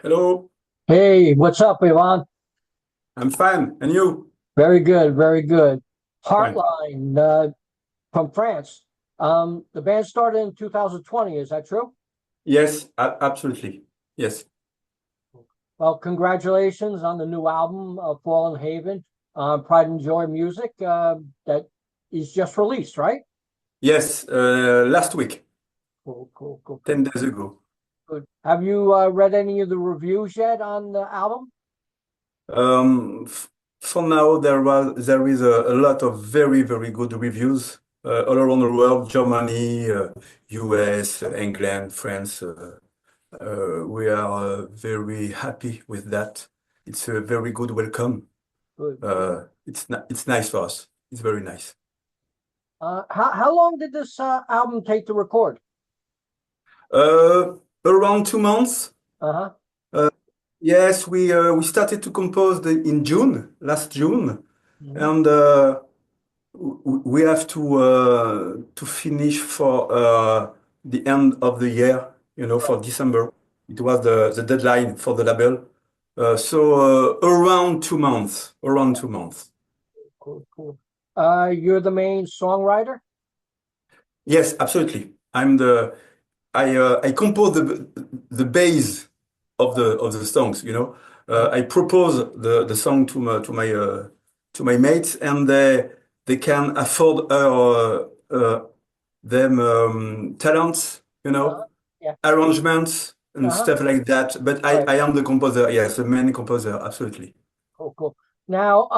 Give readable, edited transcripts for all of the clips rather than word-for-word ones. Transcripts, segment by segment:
Hello, Hey, what's up, Yvan? I'm fine. And you? Very good, very good. Fine. Heartline, from France. The band started in 2020, is that true? Yes, absolutely. Yes. Well, congratulations on the new album, Fallen Haven, Pride and Joy Music, that is just released, right? Yes, last week, Cool, cool, cool, 10 cool. days ago. Good. Have you read any of the reviews yet on the album? For now, there is a lot of very, very good reviews all around the world, Germany, US, England, France. We are very happy with that. It's a very good welcome. Good. It's nice for us. It's very nice. How long did this album take to record? Uh, Around 2 months. Uh-huh. Uh, yes, we started to compose in June, last June, Mhm. and we have to finish for the end of the year, Right. for December. It was the deadline for the label. So around 2 months, around 2 months. Cool, cool. You're the main songwriter? Yes, absolutely. I compose the base of the songs. Mhm. I propose the song to my mates, and they can afford them talents, Uh-huh. Yeah. arrangements and Uh-huh. stuff like that. But I, Right. I am the composer, yes, the main composer, absolutely. Cool, cool. Now,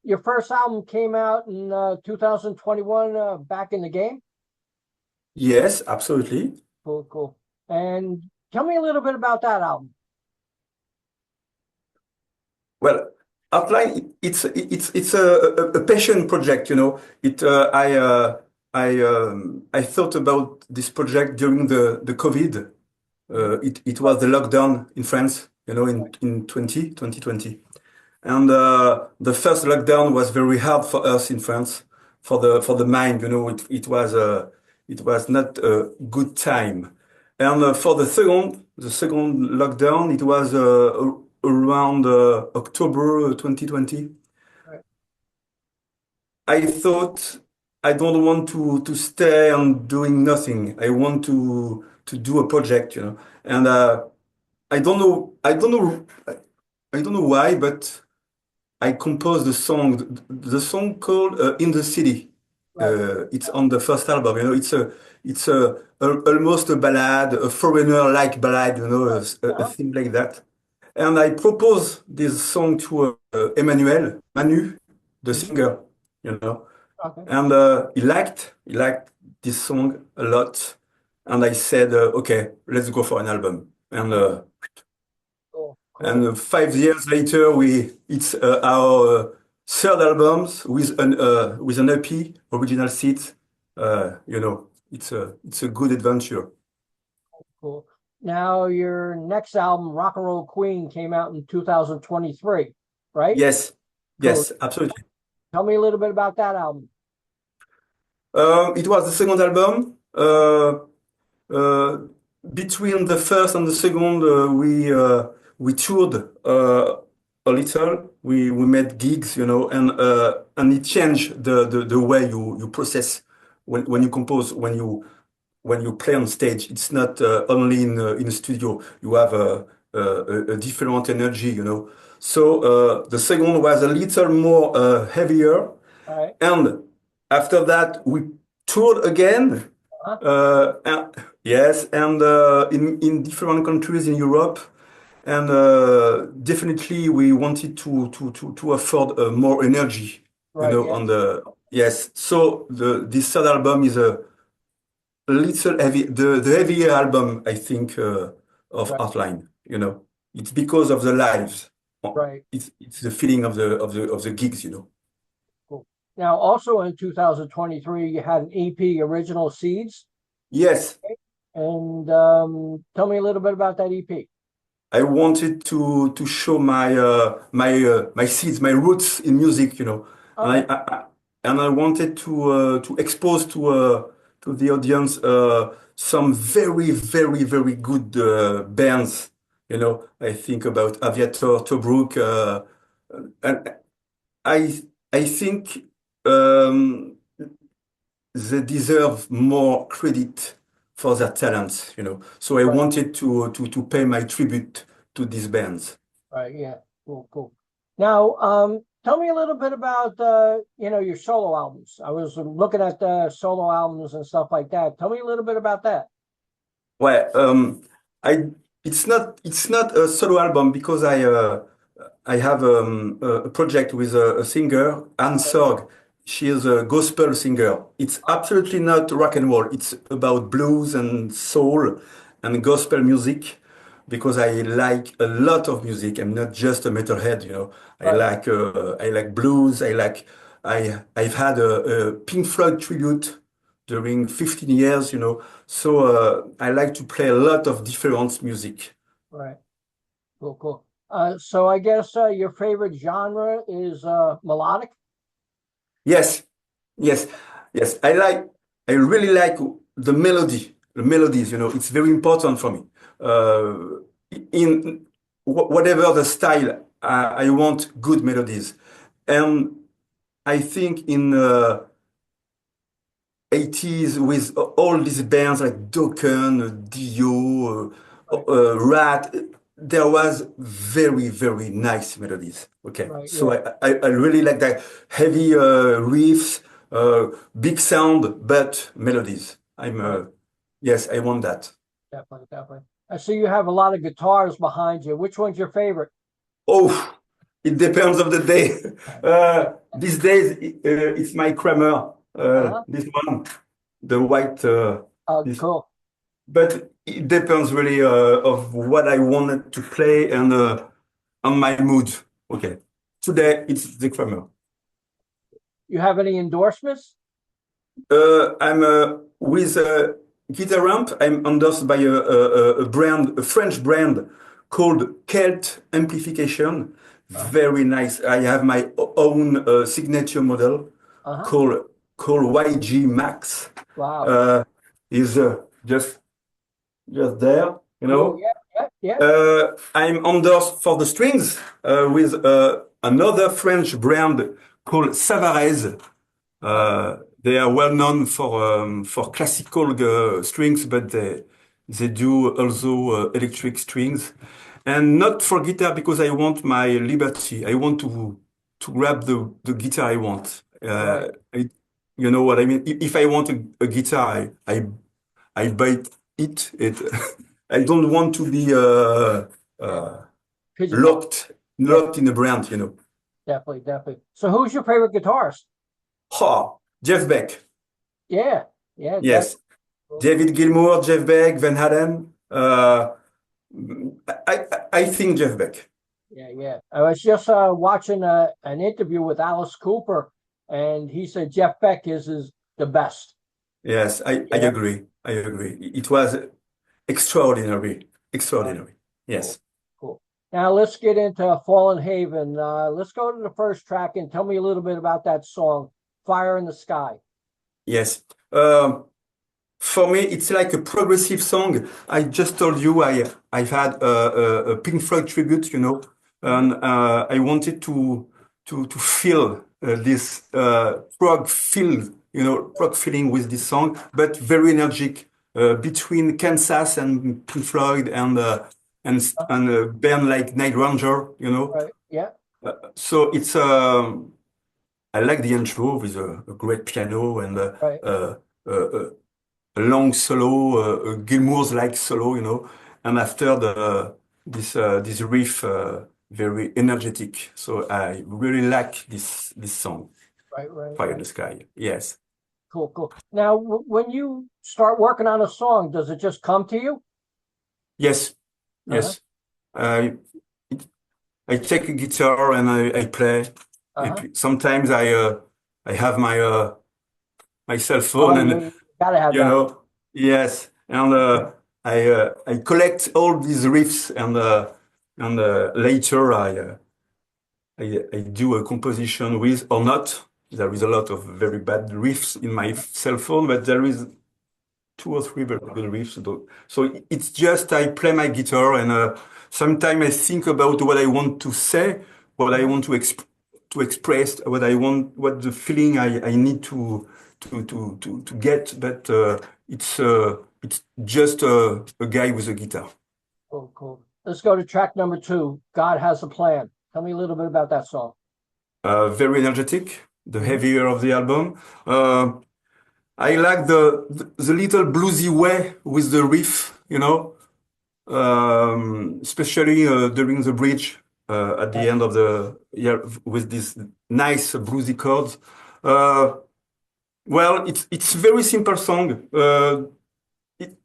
your first album came out in 2021, back in the game. Yes, absolutely. Cool, cool. And tell me a little bit about that album. Well, Outline, it's a passion project, It I thought about this project during the COVID. Mhm. It was the lockdown in France, in 2020. And the first lockdown was very hard for us in France, for the mind, it was not a good time. And for the second lockdown, it was around October 2020. Right. I thought I don't want to stay on doing nothing. I want to do a project, And I don't know why, but I composed the song called "In the City." Right. It's on the first album. Almost a ballad, a foreigner-like ballad. Right. A Uh-huh. thing like that. And I proposed this song to Emmanuel, Manu, the Mhm. singer. Okay. And he liked this song a lot. And I said, okay, let's go for an album. And Uh-huh. uh, Cool, and cool. 5 years later, it's our third albums with an EP, original seat. It's a good adventure. Cool. Now, your next album, Rock and Roll Queen, came out in 2023, right? Yes, Cool. yes, absolutely. Tell me a little bit about that album. It was the second album. Uh, Between the first and the second, we toured a little. We made gigs, and it changed the way you process when you compose, when you play on stage. It's not only in a studio. You have a different energy, So the second was a little more heavier, All right. and after that we toured again. Uh-huh. Yes, and in different countries in Europe, and definitely we wanted to afford more energy, Right. on Yes. the yes. So this third album is a little heavy, the heavier album, I think, of Right. Outline. It's because of the lives. Right. It's the feeling of the gigs. Cool. Now, also in 2023, you had an EP, Original Seeds. Yes, And tell me a little bit about that EP. I wanted to show my seeds, my roots in music, and I, Okay. I I- and I wanted to expose to the audience some very, very, very good bands I think about Aviator, Tobruk, and I I think um, they deserve more credit for their talents. So I Right, wanted to pay my tribute to these bands. right, yeah, cool, cool. Now, tell me a little bit about your solo albums. I was looking at the solo albums and stuff like that. Tell me a little bit about that. Well, I it's not a solo album because I have a project with a singer, Anne Right, Sorg. She is a gospel singer. It's absolutely not rock and roll. It's about blues and soul and gospel music because I like a lot of music. I'm not just a metalhead. right, I like blues. I've had a Pink Floyd tribute during 15 years. So I like to play a lot of different music. right. Cool, cool. So I guess your favorite genre is melodic. Yes, yes, yes. I really like the melody, the melodies. It's very important for me. Uh, in whatever the style, I want good melodies. And I think in 80s with all these bands like Dokken, Dio, Right, Rat, there was very, very nice melodies. Okay, right, so yeah, I really like that heavy riffs, big sound, but melodies. right. Yes, I want that. Definitely, definitely. I see you have a lot of guitars behind you. Which one's your favorite? Oh, it depends of the day. These days, it's my Kramer, Uh-huh. this one, the white, this. Cool. But it depends really of what I wanted to play and on my mood. Okay. Today it's the Kramer. You have any endorsements? I'm with a guitar amp. I'm endorsed by a French brand called Celt Amplification. Uh, Very nice. I have my own signature model uh-huh. called YG Max. Wow. Uh, is just there, you Cool. know. Yeah, yeah, yeah. I'm endorsed for the strings with another French brand called Savarez. Uh, They are well known for classical strings, but they do also electric strings, and not for guitar because I want my liberty. I want to grab the guitar I want. right. You know what I mean? If I want a guitar, I buy it. I don't want to be Yeah. uh, Pigeonhole. locked Yeah, locked in a brand. definitely, definitely. So who's your favorite guitarist? Ha, Jeff Beck. Yeah, yeah, definitely. Yes, David Gilmour, Jeff Beck, Van Halen. I think Jeff Beck. Yeah, yeah. I was just watching an interview with Alice Cooper, and he said Jeff Beck is the best. Yes, I Yeah. agree. I agree. It was extraordinary. Uh, Extraordinary. cool, Yes. cool. Now let's get into Fallen Haven. Let's go to the first track and tell me a little bit about that song, Fire in the Sky. Yes. For me, it's like a progressive song. I just told you I've had a Pink Floyd tribute, Mhm. and I wanted to feel this prog feeling with this song, but very energetic between Kansas and Pink Floyd and a band like Night Ranger. Right. Yeah. So I like the intro with a great piano and Right. uh, a long solo, Gilmour's like solo, and after this riff, very energetic. So I really like this song, Right. Right. Fire in Right. the Sky. Yes, Cool. Cool. Now, when you start working on a song, does it just come to you? yes, Uh-huh. yes. I I take a guitar and I play. Uh-huh. Sometimes I have my cell Oh, phone and you gotta have you that. know, yes, and I collect all these riffs and later I do a composition with or not. There is a lot of very bad riffs in my cell phone, but there is two or three very good riffs. So it's just I play my guitar and sometimes I think about what I want to say, what I want to express, what the feeling I need to get. But it's just a guy with a guitar. Cool, cool. Let's go to track number two. God Has a Plan. Tell me a little bit about that song. Very energetic, the Mhm. heavier of the album. I like the little bluesy way with the riff, especially during the bridge at the Right, end of the yeah with these nice bluesy chords. Uh, well, it's very simple song.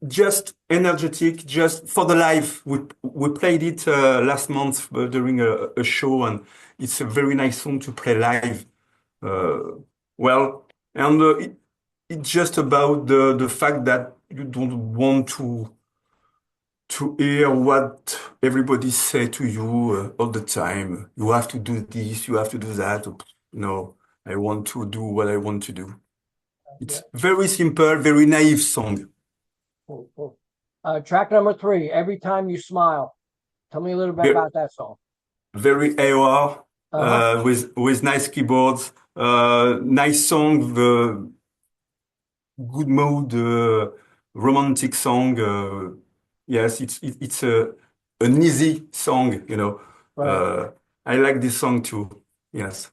Just energetic, just for the live. We played it last month during a show, and it's a very nice song to play live. Uh, well, and it's just about the fact that you don't want to hear what everybody say to you all the time. You have to do this, you have to do that. No, I want to do what I want to do. yeah, It's very simple, very naive song. cool, cool. Track number three, Every Time You Smile. Tell me a little bit Very, about that song. very AOR, Uh-huh. with nice keyboards, nice song, the good mood, romantic song. Yes, it's an easy song. Right. Uh, I like this song too. Yes.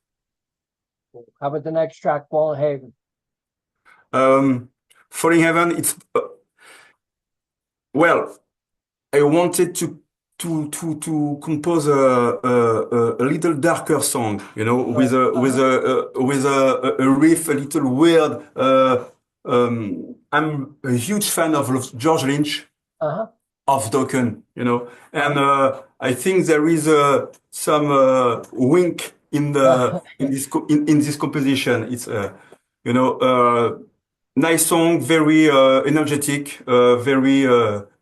Cool. How about the next track, Fallen Haven? Um, Falling Heaven, it's well, I wanted to compose a little darker song, Right. Uh-huh. with a riff a little weird. I'm a huge fan of George Lynch, Uh-huh. of Dokken, and Uh-huh. I think there is some wink in this composition. It's you know nice song, very energetic, very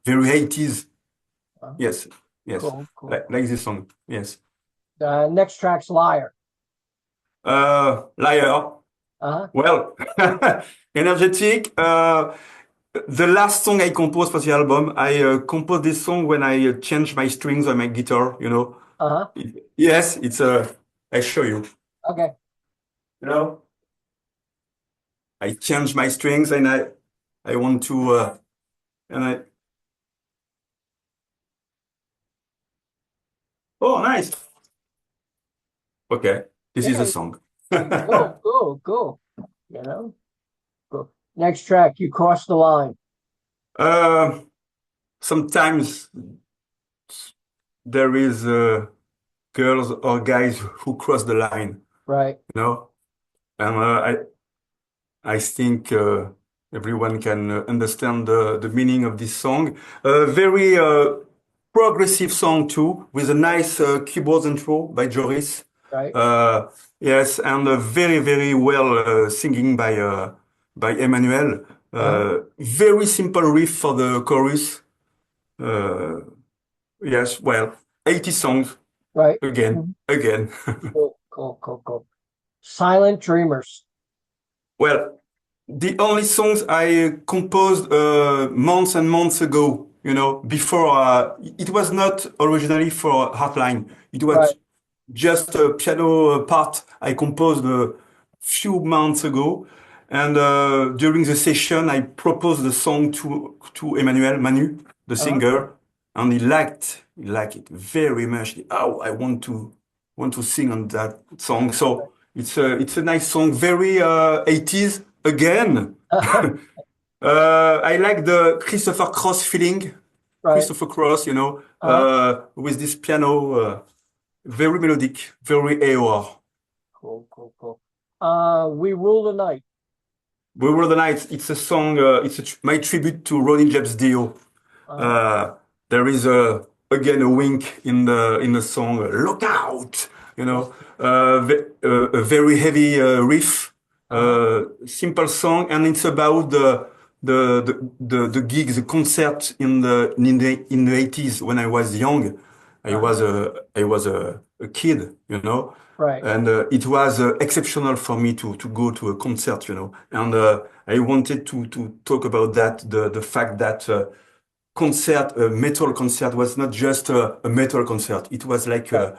80s. Yes, yes, Cool, cool, like cool. this song. Yes. Next track's Liar. Liar. Uh-huh. Well, energetic. The last song I composed for the album, I composed this song when I changed my strings on my guitar. Uh-huh. Yes, it's I show you. Okay. You know, I changed my strings and I want to and I oh nice. Okay, this is a Yeah. song. Cool, cool, cool. Cool. Next track, You Cross the Line. uh, Sometimes there is girls or guys who cross the line, Right. and I think everyone can understand the meaning of this song. Very progressive song too, with a nice keyboard intro by Joris. Right. Uh, yes, and very very well singing by Emmanuel. Uh-huh. Very simple riff for the chorus. Uh, yes, well, 80 songs Right. again, Mhm. again. Cool, cool, cool, cool. Silent Dreamers. Well, the only songs I composed months and months ago, before it was not originally for Heartline. It Right. was just a piano part I composed a few months ago, and during the session I proposed the song to Emmanuel Manu, the Uh-huh. singer, and he liked it very much. Oh, I want to sing on that song. So it's a nice song, very 80s again. Uh-huh. I like the Christopher Cross feeling. Right. Christopher Cross, Uh-huh. with this piano, very melodic, very AOR. Cool, cool, cool. We Rule the Night. We Were the Nights. It's a song. My tribute to Ronnie James Dio. Uh-huh. Uh, there is again a wink in the song. Look out! A very heavy riff, Uh-huh. simple song, and it's about the gig, the concert in the 80s when I was young. I Uh-huh. was a kid, Right. and it was exceptional for me to go to a concert, and I wanted to talk about that, the fact that concert, a metal concert was not just a metal concert. It was like Right.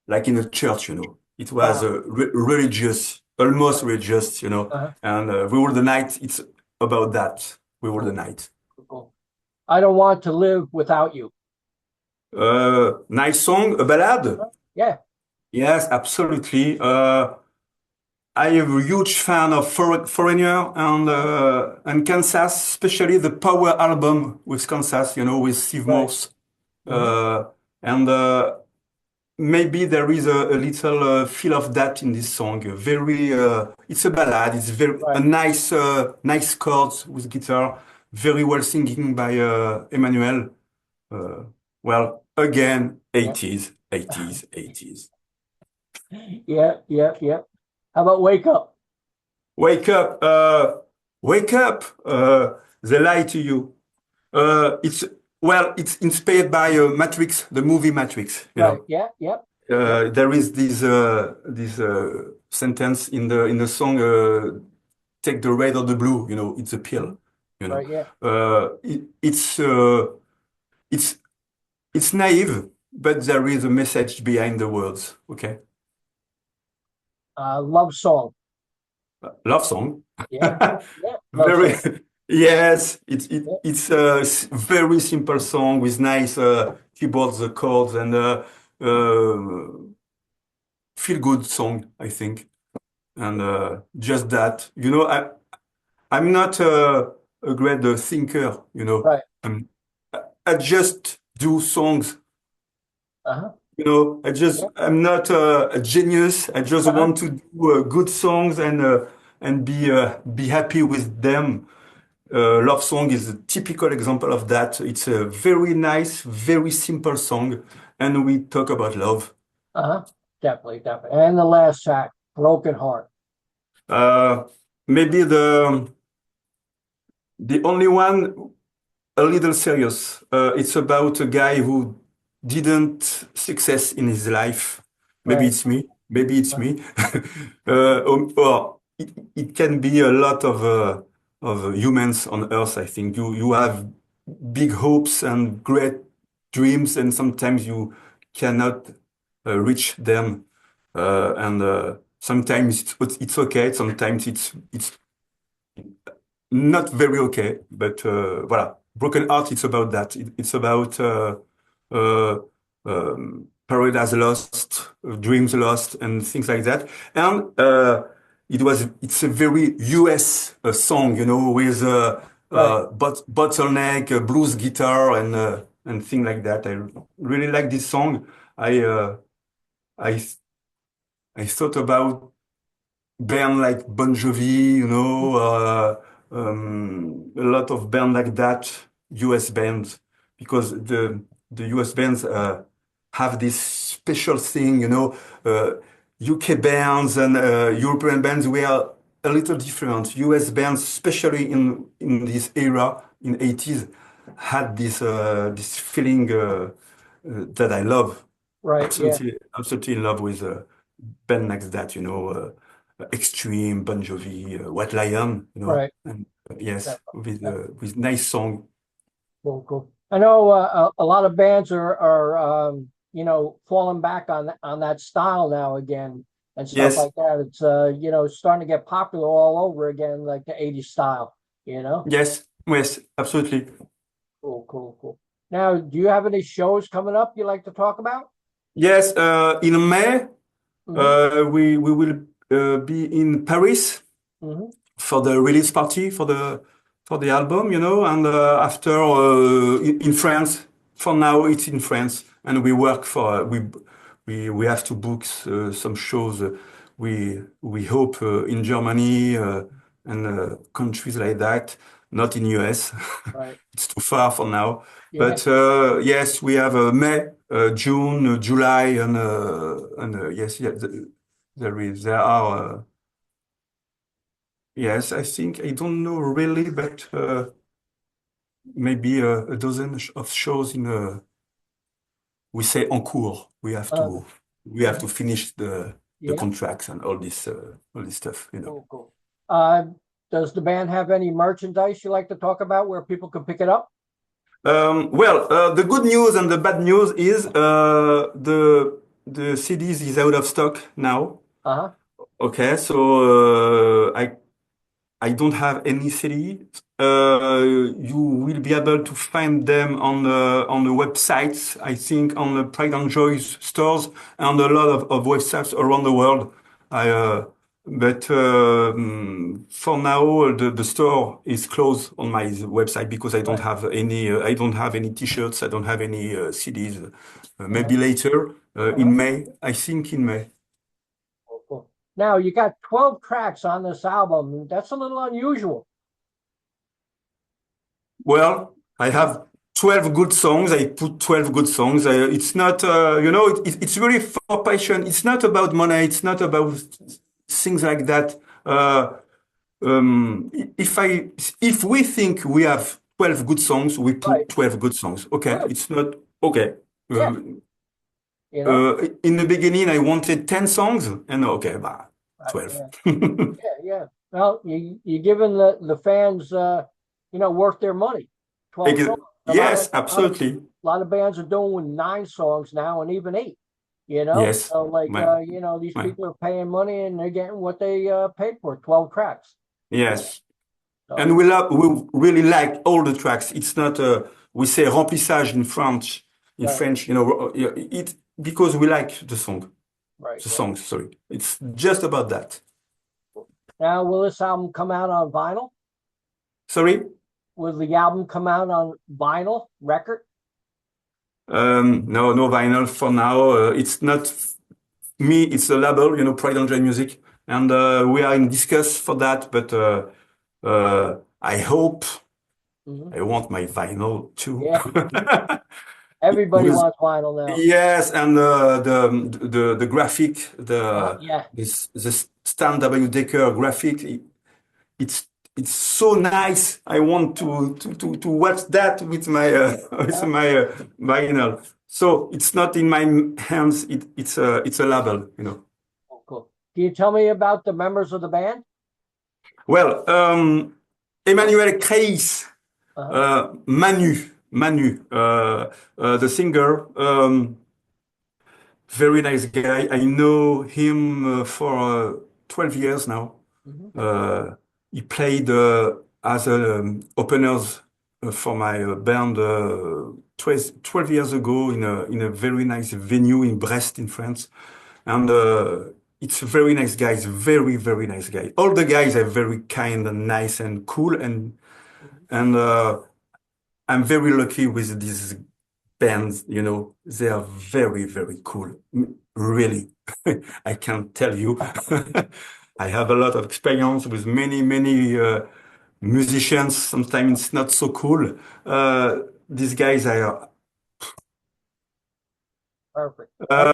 like in a church. It was Wow. religious, almost Right. religious. Uh-huh. And We Were the Night. It's about that. We Were the Cool. Night. Cool. I don't want to live without you. Nice song, a ballad. Yeah. Yes, absolutely. I am a huge fan of Foreigner and Kansas, especially the Power album with Kansas, with Steve Right. Morse. Hmm. Uh, and Maybe there is a little feel of that in this song. It's a ballad. It's very a Right. nice chords with guitar. Very well singing by Emmanuel. Uh, well, again, Yeah. 80s, 80s, 80s. Yeah. Yeah. Yeah. How about Wake Up? Wake up, wake up. They lie to you. It's it's inspired by Matrix, the movie Matrix. Right. Yeah. Yep. Yep. There is this sentence in the song, "Take the red or the blue." It's a Mhm. pill. You know, Right. Yeah. it's it's naive, but there is a message behind the words. Okay, Love Song. love song. Yeah. Yeah. Love Very Song. yes, Yeah. it's a very simple song with nice keyboards, chords, and feel good song, I think. And just that, I'm not a great thinker. Right. I'm, I just do songs. Uh-huh. Yeah. I'm not a genius. I just Uh-huh. want to do good songs and be happy with them. Love Song is a typical example of that. It's a very nice, very simple song, and we talk about love. Uh-huh. Definitely. Definitely. And the last track, Broken Heart. Uh, Maybe the only one a little serious. It's about a guy who didn't success in his life. Maybe Right. it's me. Maybe it's Uh-huh. me. Or it can be a lot of humans on Earth. I think you have big hopes and great dreams, and sometimes you cannot reach them. And Sometimes it's okay. Sometimes it's not very okay, but voilà. Broken Heart, it's about that. It's about uh, paradise lost, dreams lost, and things like that. And it's a very US song, with Right. bottleneck, blues guitar, and things like that. I really like this song. I uh, I I thought about band like Bon Jovi, a lot of band like that, US bands, because the US bands have this special thing, UK bands and European bands were a little different. US bands, especially in this era in 80s, had this feeling that I love. Right. Yeah. Absolutely in love with band like that, Extreme, Bon Jovi, White Lion, Right. and yes, Definitely. with nice song. Cool, cool. I know a lot of bands are falling back on that style now again and stuff Yes, like that. It's starting to get popular all over again, like the 80s style, you know? yes, yes, absolutely. Cool, cool, cool. Now, do you have any shows coming up you like to talk about? Yes, in May, Hmm. we will be in Paris Hmm. for the release party for the album, and after in France. For now, it's in France, and we work for we have to book some shows. We hope in Germany and countries like that, not in US. Right. It's too far for now. Yeah. But yes, we have May, June, July, and yes, yeah, there are. Yes, I think I don't know really, but maybe a dozen of shows in we say en cours. Uh, We have to mhm. finish the Yeah. contracts and all this stuff. Cool, cool. Uh, Does the band have any merchandise you like to talk about where people can pick it up? Well, the good news and the bad news is the CDs is out of stock now. Uh-huh. Okay, so I don't have any CD. You will be able to find them on the websites, I think on the Pride and Joy stores and a lot of websites around the world. I, but for now, the store is closed on my website because Right. I don't have any T-shirts, I don't have any CDs. Maybe Uh-huh. later Uh-huh. in May, I think in May. Cool, cool. Now you got 12 tracks on this album. That's a little unusual. Well, I have 12 good songs. I put 12 good songs. It's not, it's really for passion. It's not about money. It's not about things like that. Uh, if we think we have 12 good songs, we Right. put 12 good songs. Okay. Good. It's not, okay. Yeah. You know? In the beginning, I wanted 10 songs and okay, bah, Right. 12. Yeah. Yeah. Yeah. Well, you're giving the fans, worth their money. 12 songs. A lot of, Yes, absolutely. a lot of bands are doing 9 songs now and even 8, Yes. So like, Ouais. these Ouais. people are paying money and they're getting what they paid for, 12 tracks. Yes. So, And we really like all the tracks. It's not we say remplissage in French, right, it because we like right, the right. songs. Sorry, it's just about that. Now, will this album come out on vinyl? Sorry, Will the album come out on vinyl record? no, no vinyl for now. It's not me. It's a label, Pride and Joy Music, and we are in discuss for that. But I hope Hmm. I want my vinyl too. Yeah, everybody With wants vinyl now. Yes, and the graphic, Yeah, the Stan W. Decker graphic, it's it's so nice. I want to watch that with my with yeah. my vinyl. So it's not in my hands. It's a label, Oh, cool. Can you tell me about the members of the band? Well, Emmanuel Kreis, Uh-huh. Manu, the singer. Very nice guy. I know him for 12 years now. Hmm. Uh, he played as a openers for my band 12 years ago in a very nice venue in Brest in France. And it's a very nice guy. It's a very, very nice guy. All the guys are very kind and nice and cool. And I'm very lucky with these bands, they are very, very cool. Really. I can tell you. I have a lot of experience with many, many musicians. Sometimes it's not so cool. These guys are Perfect. uh,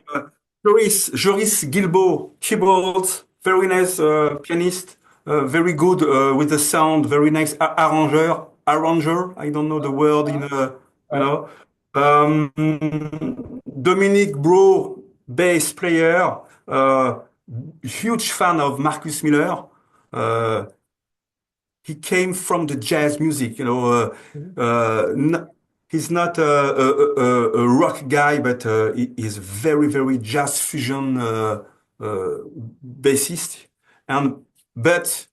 Joris Guilbeault, keyboards, very nice pianist, very good with the sound, very nice arranger. I don't know the word in you Right. know. Um, Dominic Bro, bass player, huge fan of Marcus Miller. Uh, he came from the jazz music, Mhm. he's not a rock guy, but he's very, very jazz fusion bassist. And but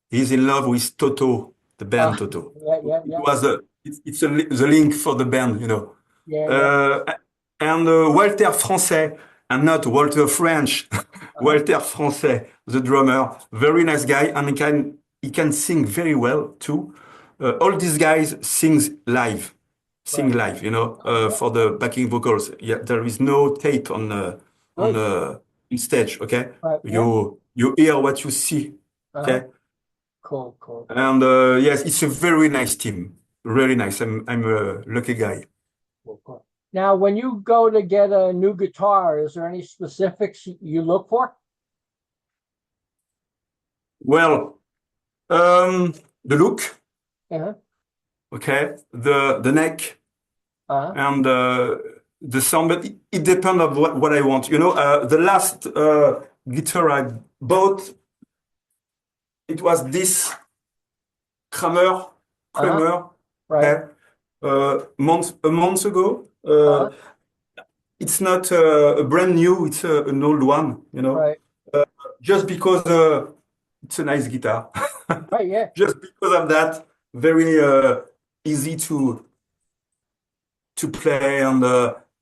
he's in love with Toto, the band Toto. Yeah, yeah, It yeah, was the link for the band. yeah, yeah. Uh, and Walter Francais, and not Walter French, Uh-huh. Walter Francais, the drummer, very nice guy, and he can sing very well too. All these guys sing Right. live, Yeah, for the backing vocals. Yeah, there is no tape on good. in stage. Okay, Right. Yeah. you hear what you see. Uh-huh. Okay, Cool, cool, cool, and yes, it's a very nice team, really nice. I'm a lucky guy. cool, cool. Now, when you go to get a new guitar, is there any specifics you look for? Well, the look, Uh-huh. okay, the neck Uh-huh. and the sound, but it depends on what I want. The last guitar I bought, it was this Kramer, Uh-huh. Kramer, Right. okay, a month ago. Uh-huh. It's not a brand new, it's an old one, you know, Right. uh, just because it's a nice guitar. Right. Yeah. Just because of that, very easy to play and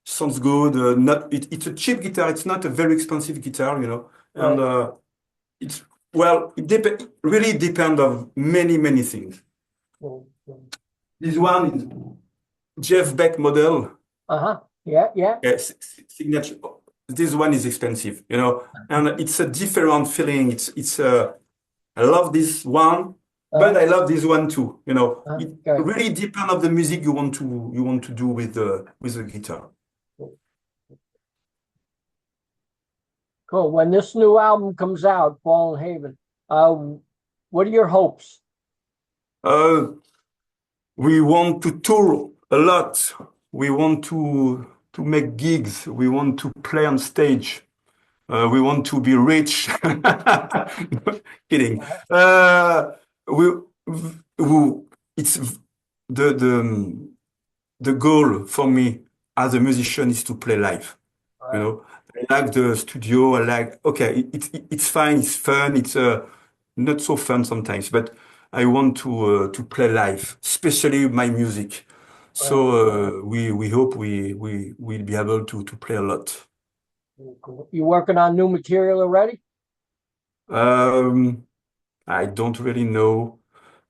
sounds good. Not it's a cheap guitar. It's not a very expensive guitar, you know, and Right. it's well, really depend on many things. This one is Jeff Beck model. Uh-huh. Yeah. Yeah. Yes, signature. This one is expensive, you know, and it's a different feeling. I love this one, but Uh-huh. I love this one too. You know, it Okay. really depends on the music you want to do with the guitar. Cool. When this new album comes out, Fallen Haven, uh, what are your hopes? Uh, we want to tour a lot. We want to make gigs. We want to play on stage. We want to be rich. Kidding. Uh-huh. We, it's the goal for me as a musician is to play live. You Right. know, I like the studio. I like, okay, it's fine. It's fun. It's not so fun sometimes, but I want to play live, especially my music. Right. So we hope we will be able to play a lot. Cool. You working on new material already? Um, I don't really know.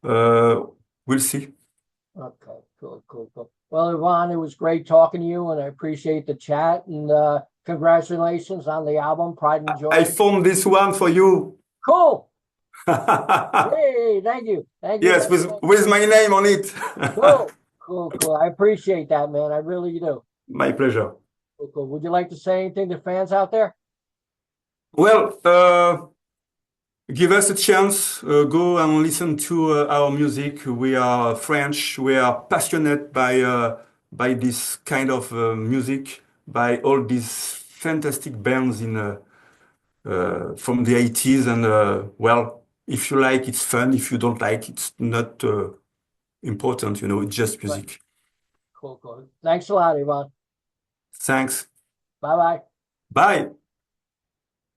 Uh, we'll see. Okay. Cool. Well, Yvonne, it was great talking to you, and I appreciate the chat. And congratulations on the album, Pride and I Joy. found this one for you. Cool. Hey, thank you. Thank you Yes, very with much. with my name on it. Cool. I appreciate that, man. I really do. My pleasure. Cool. Would you like to say anything to fans out there? Well, give us a chance. Go and listen to our music. We are French. We are passionate by this kind of music, by all these fantastic bands in from the 80s. And well, if you like, it's fun. If you don't like, it's not important. You know, it's just Right. music. Cool. Thanks a lot, Yvonne. Thanks. Bye bye. Bye.